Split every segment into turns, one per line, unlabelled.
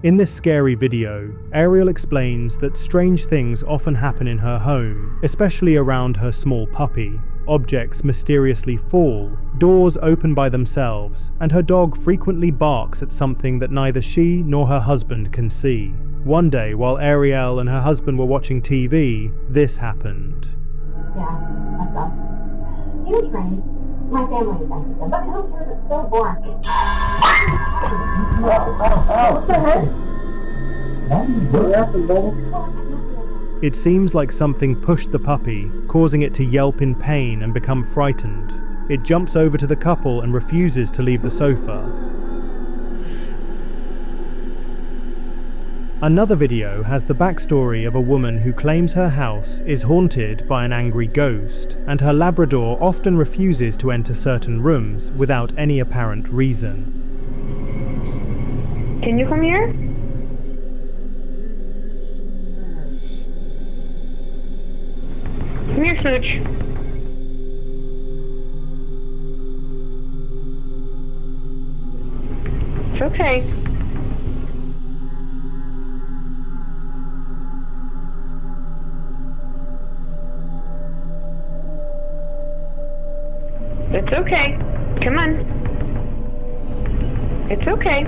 In this scary video, Ariel explains that strange things often happen in her home, especially around her small puppy. Objects mysteriously fall, doors open by themselves, and her dog frequently barks at something that neither she nor her husband can see. One day, while Ariel and her husband were watching TV, this happened.
Yeah, that's us. He was trained. My family is Mexican, but who cares? It's so boring. What's the head?
It seems like something pushed the puppy, causing it to yelp in pain and become frightened. It jumps over to the couple and refuses to leave the sofa. Another video has the backstory of a woman who claims her house is haunted by an angry ghost, and her Labrador often refuses to enter certain rooms without any apparent reason.
Can you come here? Come here, Smooch. It's okay. It's okay. Come on. It's okay.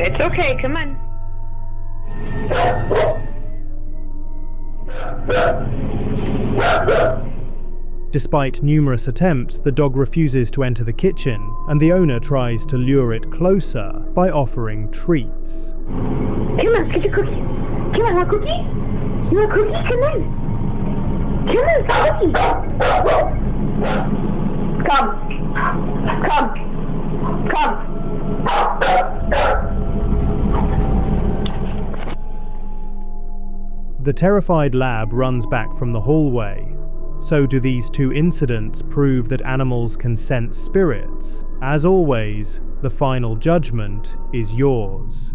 It's okay, come on.
Despite numerous attempts, the dog refuses to enter the kitchen, and the owner tries to lure it closer by offering treats.
Come on, get your cookie. Come on, want a cookie? You want a cookie? Come on. Come on, cookie. Come.
The terrified lab runs back from the hallway. So do these two incidents prove that animals can sense spirits? As always, the final judgment is yours.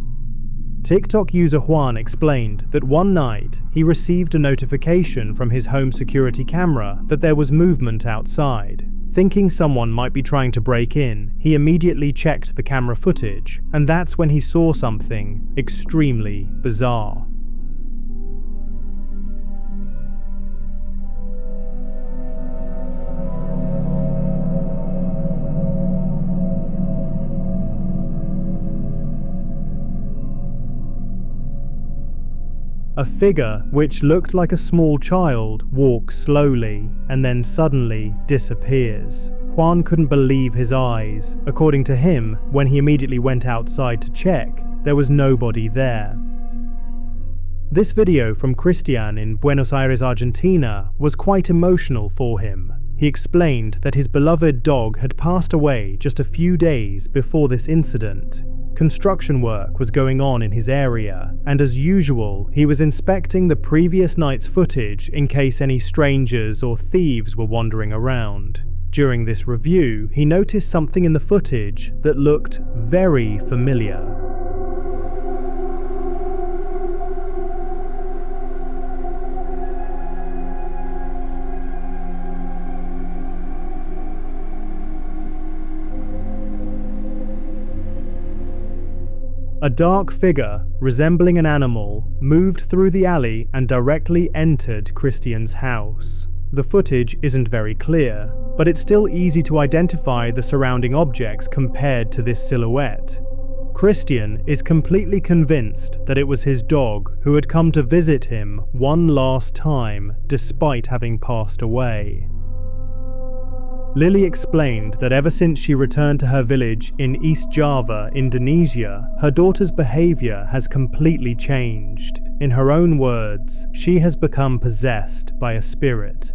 TikTok user Juan explained that one night he received a notification from his home security camera that there was movement outside. Thinking someone might be trying to break in, he immediately checked the camera footage, and that's when he saw something extremely bizarre. A figure which looked like a small child walks slowly and then suddenly disappears. Juan couldn't believe his eyes. According to him, when he immediately went outside to check, there was nobody there. This video from Christian in Buenos Aires, Argentina was quite emotional for him. He explained that his beloved dog had passed away just a few days before this incident. Construction work was going on in his area, and as usual, he was inspecting the previous night's footage in case any strangers or thieves were wandering around. During this review, he noticed something in the footage that looked very familiar. A dark figure, resembling an animal, moved through the alley and directly entered Christian's house. The footage isn't very clear, but it's still easy to identify the surrounding objects compared to this silhouette. Christian is completely convinced that it was his dog who had come to visit him one last time despite having passed away. Lily explained that ever since she returned to her village in East Java, Indonesia, her daughter's behavior has completely changed. In her own words, she has become possessed by a spirit.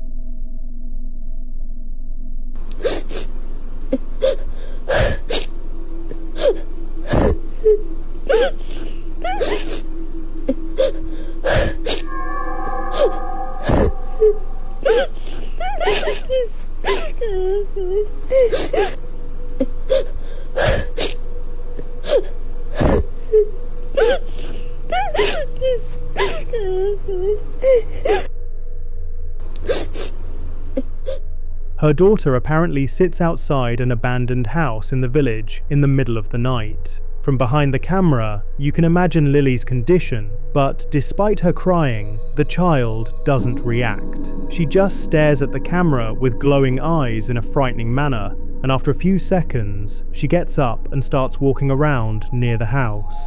Her daughter apparently sits outside an abandoned house in the village in the middle of the night. From behind the camera, you can imagine Lily's condition, but despite her crying, the child doesn't react. She just stares at the camera with glowing eyes in a frightening manner, and after a few seconds, she gets up and starts walking around near the house.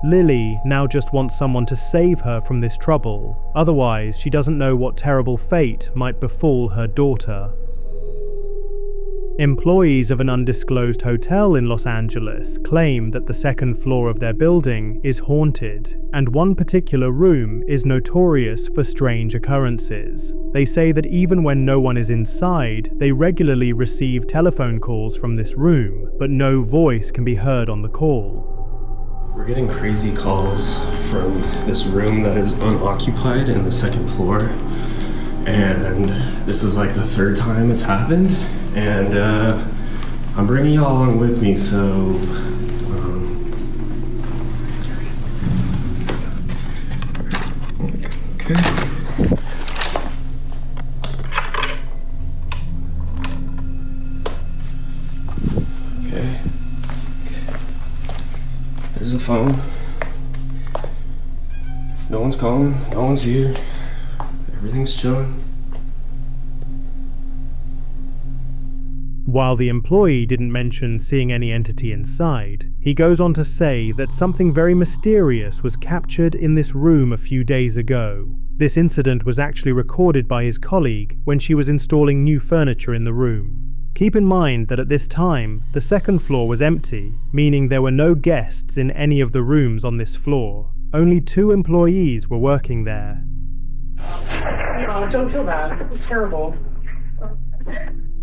Lily now just wants someone to save her from this trouble, otherwise she doesn't know what terrible fate might befall her daughter. Employees of an undisclosed hotel in Los Angeles claim that the second floor of their building is haunted, and one particular room is notorious for strange occurrences. They say that even when no one is inside, they regularly receive telephone calls from this room, but no voice can be heard on the call.
We're getting crazy calls from this room that is unoccupied in the second floor, and this is like the third time it's happened, and I'm bringing y'all along with me, so okay. There's the phone. No one's calling, no one's here. Everything's chilling.
While the employee didn't mention seeing any entity inside, he goes on to say that something very mysterious was captured in this room a few days ago. This incident was actually recorded by his colleague when she was installing new furniture in the room. Keep in mind that at this time, the second floor was empty, meaning there were no guests in any of the rooms on this floor. Only 2 employees were working there.
Oh, don't feel bad. It was terrible.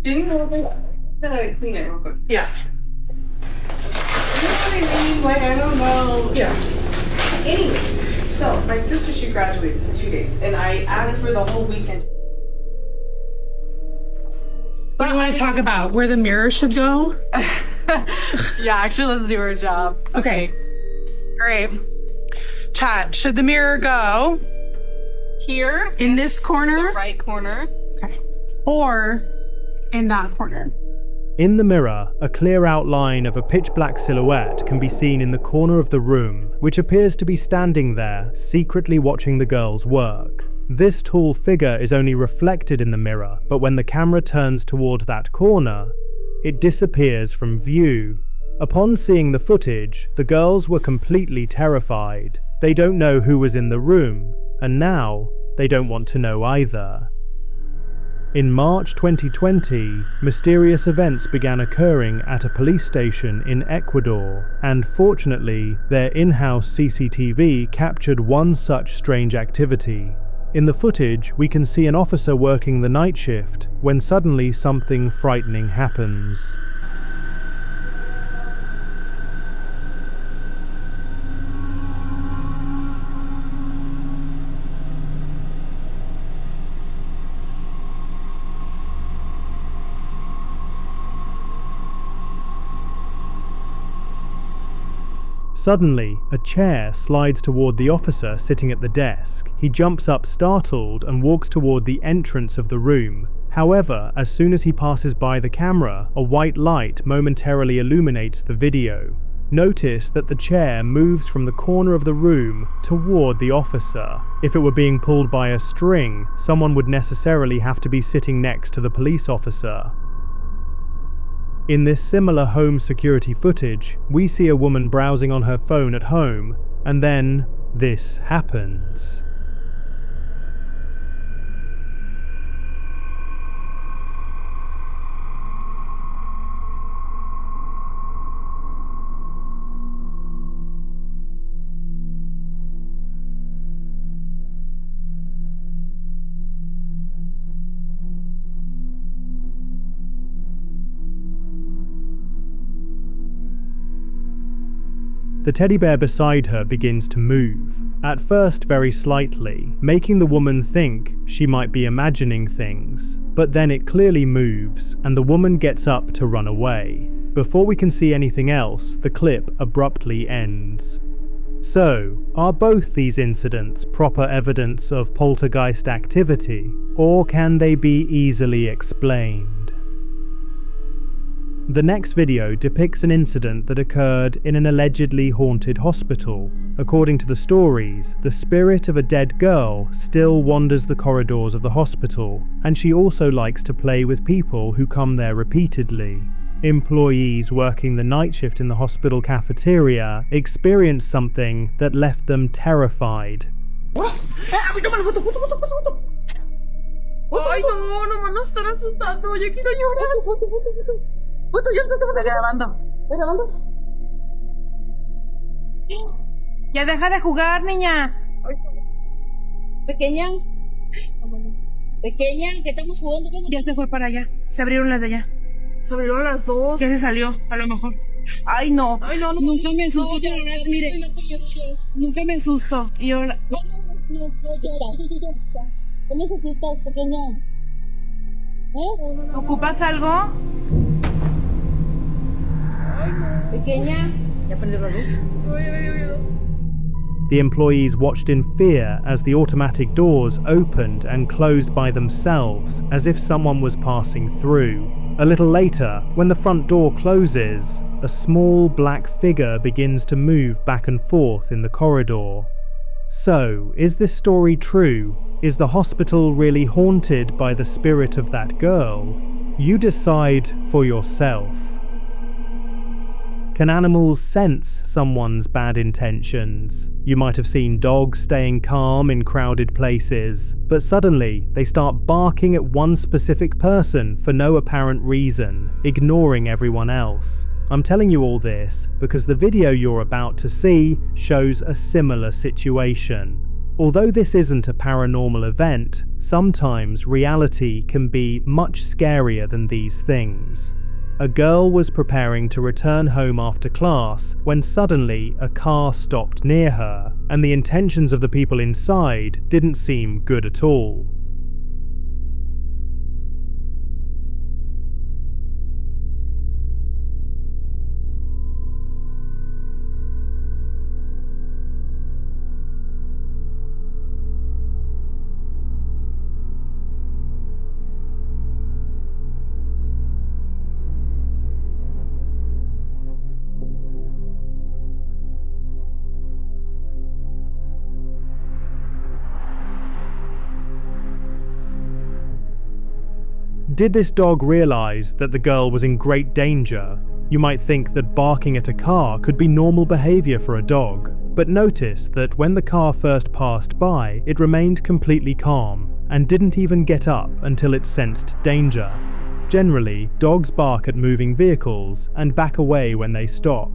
Can you hold it? Clean it real quick. Yeah. You know what I mean? Like, I don't know. Yeah. Anyways, so my sister, she graduates in 2 days, and I asked for the whole weekend.
What do you want to talk about? Where the mirror should go?
Yeah, actually, let's do our job.
Okay. All right. Chat, should the mirror go
Here,
in this corner?
right corner.
Okay. Or in that corner?
In the mirror, a clear outline of a pitch-black silhouette can be seen in the corner of the room, which appears to be standing there, secretly watching the girls work. This tall figure is only reflected in the mirror, but when the camera turns toward that corner, it disappears from view. Upon seeing the footage, the girls were completely terrified. They don't know who was in the room, and now they don't want to know either. In March 2020, mysterious events began occurring at a police station in Ecuador, and fortunately, their in-house CCTV captured one such strange activity. In the footage, we can see an officer working the night shift when suddenly something frightening happens. Suddenly, a chair slides toward the officer sitting at the desk. He jumps up startled and walks toward the entrance of the room. However, as soon as he passes by the camera, a white light momentarily illuminates the video. Notice that the chair moves from the corner of the room toward the officer. If it were being pulled by a string, someone would necessarily have to be sitting next to the police officer. In this similar home security footage, we see a woman browsing on her phone at home, and then this happens. The teddy bear beside her begins to move, at first very slightly, making the woman think she might be imagining things. But then it clearly moves, and the woman gets up to run away. Before we can see anything else, the clip abruptly ends. So, are both these incidents proper evidence of poltergeist activity, or can they be easily explained? The next video depicts an incident that occurred in an allegedly haunted hospital. According to the stories, the spirit of a dead girl still wanders the corridors of the hospital, and she also likes to play with people who come there repeatedly. Employees working the night shift in the hospital cafeteria experienced something that left them terrified.
Ay, no, no van a estar asustando. Yo quiero llorar. Puto, yo estoy grabando. ¿Estoy grabando? Ya deja de jugar, niña.
Pequeña. Pequeña, que estamos jugando.
Ya se fue para allá. Se abrieron las de allá. Se abrieron las dos. Ya se salió, a lo mejor. Ay, no. Ay, no, no. Nunca me asusto. No, mire. Nunca me asusto. Y ahora.
No llora. ¿Qué necesitas, pequeña?
¿Ocupas algo?
Ay, no. Pequeña. ¿Ya prendió la luz?
The employees watched in fear as the automatic doors opened and closed by themselves, as if someone was passing through. A little later, when the front door closes, a small black figure begins to move back and forth in the corridor. So, is this story true? Is the hospital really haunted by the spirit of that girl? You decide for yourself. Can animals sense someone's bad intentions? You might have seen dogs staying calm in crowded places, but suddenly they start barking at one specific person for no apparent reason, ignoring everyone else. I'm telling you all this because the video you're about to see shows a similar situation. Although this isn't a paranormal event, sometimes reality can be much scarier than these things. A girl was preparing to return home after class when suddenly a car stopped near her, and the intentions of the people inside didn't seem good at all. Did this dog realize that the girl was in great danger? You might think that barking at a car could be normal behavior for a dog, but notice that when the car first passed by, it remained completely calm and didn't even get up until it sensed danger. Generally, dogs bark at moving vehicles and back away when they stop.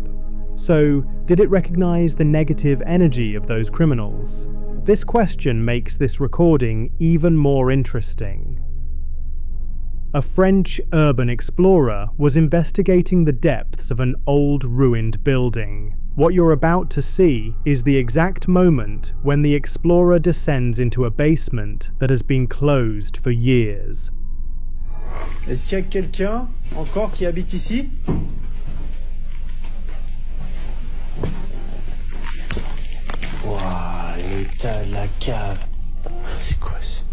So, did it recognize the negative energy of those criminals? This question makes this recording even more interesting. A French urban explorer was investigating the depths of an old ruined building. What you're about to see is the exact moment when the explorer descends into a basement that has been closed for years.
Est-ce qu'il y a quelqu'un encore qui habite ici? Waouh, l'état de la cave. C'est quoi ça?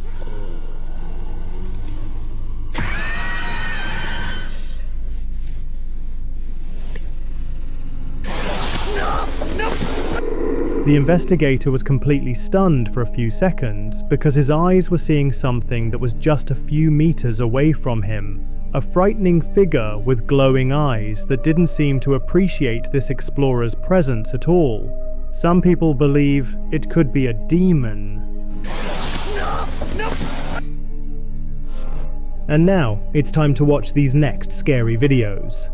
The investigator was completely stunned for a few seconds because his eyes were seeing something that was just a few meters away from him. A frightening figure with glowing eyes that didn't seem to appreciate this explorer's presence at all. Some people believe it could be a demon. And now, it's time to watch these next scary videos.